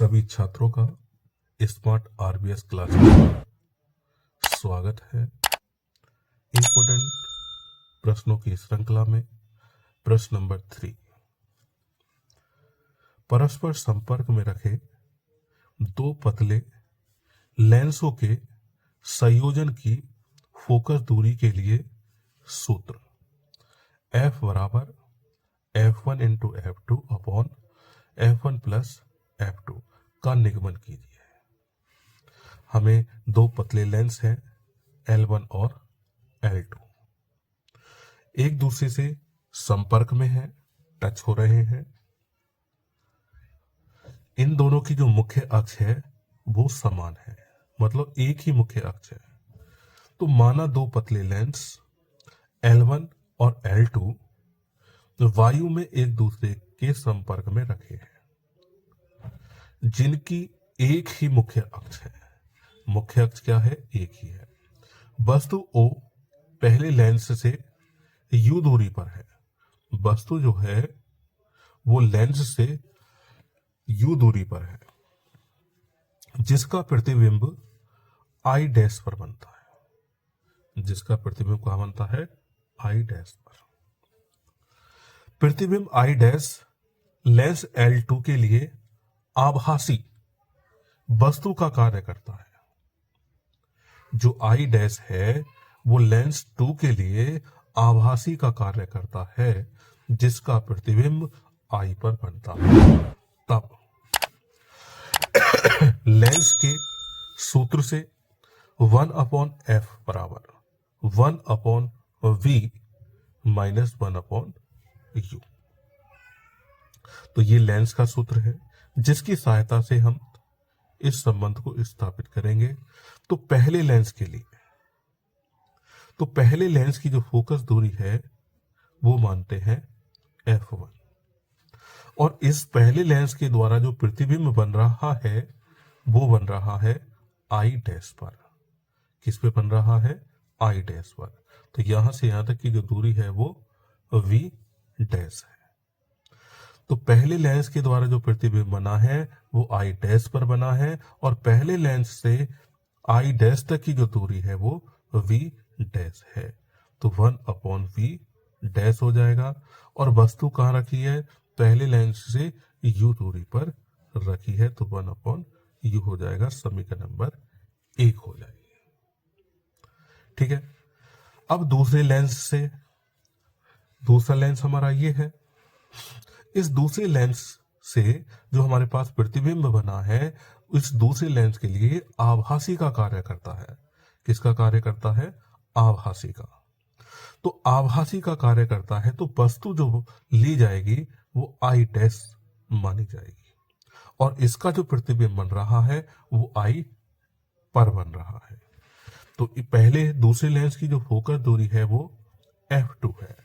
सभी छात्रों का स्मार्ट आरबीएस क्लास में स्वागत है। इंपोर्टेंट प्रश्नों की श्रृंखला में प्रश्न नंबर 3। परस्पर संपर्क में रखे दो पतले लेंसों के संयोजन की फोकस दूरी के लिए सूत्र F बराबर F1 into F2 upon F1 plus F2 का निगमन कीजिए। हमें दो पतले लेंस हैं L1 और L2, एक दूसरे से संपर्क में है, टच हो रहे हैं। इन दोनों की जो मुख्य अक्ष है वो समान है, मतलब एक ही मुख्य अक्ष है। तो माना दो पतले लेंस L1 और L2 वायु में एक दूसरे के संपर्क में रखे हैं, जिनकी एक ही मुख्य अक्ष है। मुख्य अक्ष क्या है? एक ही है। वस्तु O पहले लेंस से U दूरी पर है। वस्तु जो है वो लेंस से U दूरी पर है, जिसका प्रतिबिंब I डैश पर बनता है। जिसका प्रतिबिंब कहाँ बनता है? I डैश पर। प्रतिबिंब I डैश लेंस L2 के लिए आभासी वस्तु का कार्य करता है। जो I डैश है वो लेंस 2 के लिए आभासी का कार्य करता है, जिसका प्रतिबिंब I पर बनता है। तब लेंस के सूत्र से 1/f बराबर 1/v माइनस 1/u। तो ये लेंस का सूत्र है, जिसकी सहायता से हम इस संबंध को स्थापित करेंगे। तो पहले लेंस की जो फोकस दूरी है वो मानते हैं f1, और इस पहले लेंस के द्वारा जो प्रतिबिंब बन रहा है वो बन रहा है I डैश पर। किस पे बन रहा है? I डैश पर। तो यहां से यहां तक की जो दूरी है वो v डैश है। तो पहले लेंस के द्वारा जो प्रतिबिंब बना है वो I डैश पर बना है, और पहले लेंस से I डैश तक की जो दूरी है वो v डैश है। तो 1/v डैश हो जाएगा। और वस्तु कहाँ रखी है? पहले लेंस से u दूरी पर रखी है, तो 1/u हो जाएगा। समीकरण नंबर 1 हो जाएगी। ठीक है। अब दूसरा लेंस हमारा ये है। इस दूसरे लेंस से जो हमारे पास प्रतिबिंब बना है, इस दूसरे लेंस के लिए आभासी का कार्य करता है। किसका कार्य करता है? आभासी का। तो आभासी का कार्य करता है, तो वस्तु जो ली जाएगी वो I डैश मानी जाएगी, और इसका जो प्रतिबिंब बन रहा है वो I पर बन रहा है। तो पहले दूसरे लेंस की जो फोकस दूरी है वो f2 है।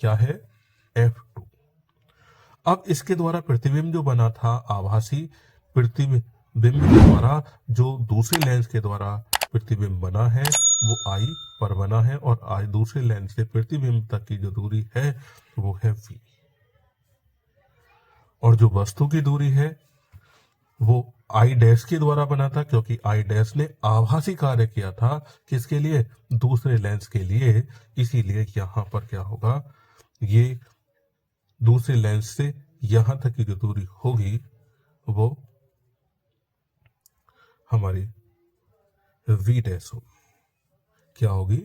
क्या है? f2। अब इसके द्वारा प्रतिबिंब जो बना था, आभासी प्रतिबिंब के द्वारा जो दूसरे लेंस के द्वारा प्रतिबिंब बना है वो I पर बना है, और I दूसरे लेंस से प्रतिबिंब तक की जो दूरी है वो है v। और जो वस्तु की दूरी है वो I डैश के द्वारा बना था, क्योंकि I डैश ने आभासी कार्य किया था। किसके लिए? दूसरे लेंस के लिए। इसीलिए यहां पर क्या होगा? ये दूसरे लेंस से यहां तक की जो दूरी होगी वो हमारी v डैश होगी। क्या होगी?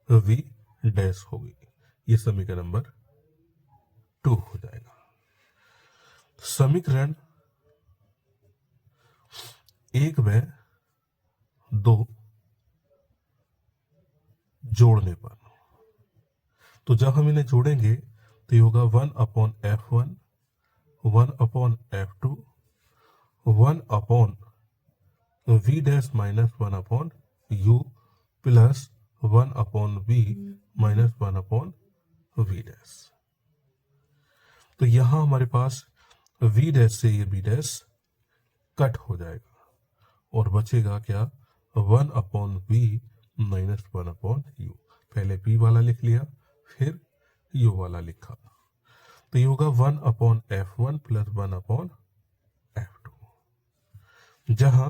v डैश होगी। ये समीकरण नंबर 2 हो जाएगा। समीकरण 1 में 2 जोड़ने पर, तो जब हम इन्हें जोड़ेंगे तो ये होगा 1/f1 1/f2 1/v dash minus 1/u plus 1/v minus 1/v dash. तो यहां हमारे पास v डैश से ये v डैश कट हो जाएगा, और बचेगा क्या? 1/v minus 1/u। पहले v वाला लिख लिया, फिर u वाला लिखा। तो ये होगा 1/f1 प्लस 1/f2। जहां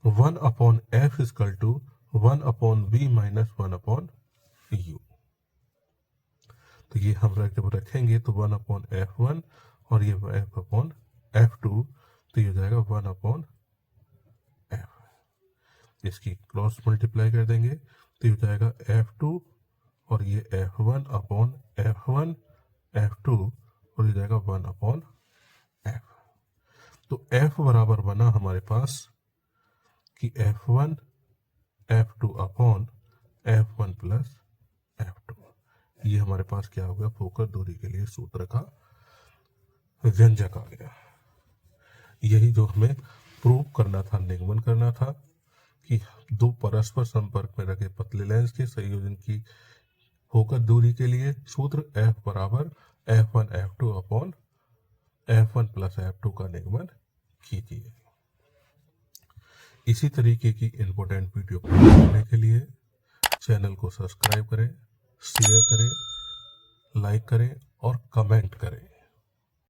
1/f equal to 1/v minus 1/u। तो ये हम जब रखेंगे तो 1/f1 और ये f/f2, तो ये हो जाएगा 1/f। इसकी क्रॉस मल्टीप्लाई कर देंगे तो ये हो जाएगा f2 और ये f1/f1 f2 और ये जाएगा 1/f। तो f बराबर बना हमारे पास कि f1 f2 f1 plus f2। ये हमारे पास क्या हो गया, फोकस दूरी के लिए सूत्र का व्यंजक आ गया। यही जो हमें प्रूव करना था, निगमन करना था कि दो परस्पर संपर्क में रखे पतले लेंस के संयोजन की फोकस दूरी के लिए सूत्र f बराबर f1 f1 प्लस f2 का निगमन कीजिए। इसी तरीके की इंपोर्टेंट वीडियो पाने के लिए चैनल को सब्सक्राइब करें, शेयर करें, लाइक करें और कमेंट करें।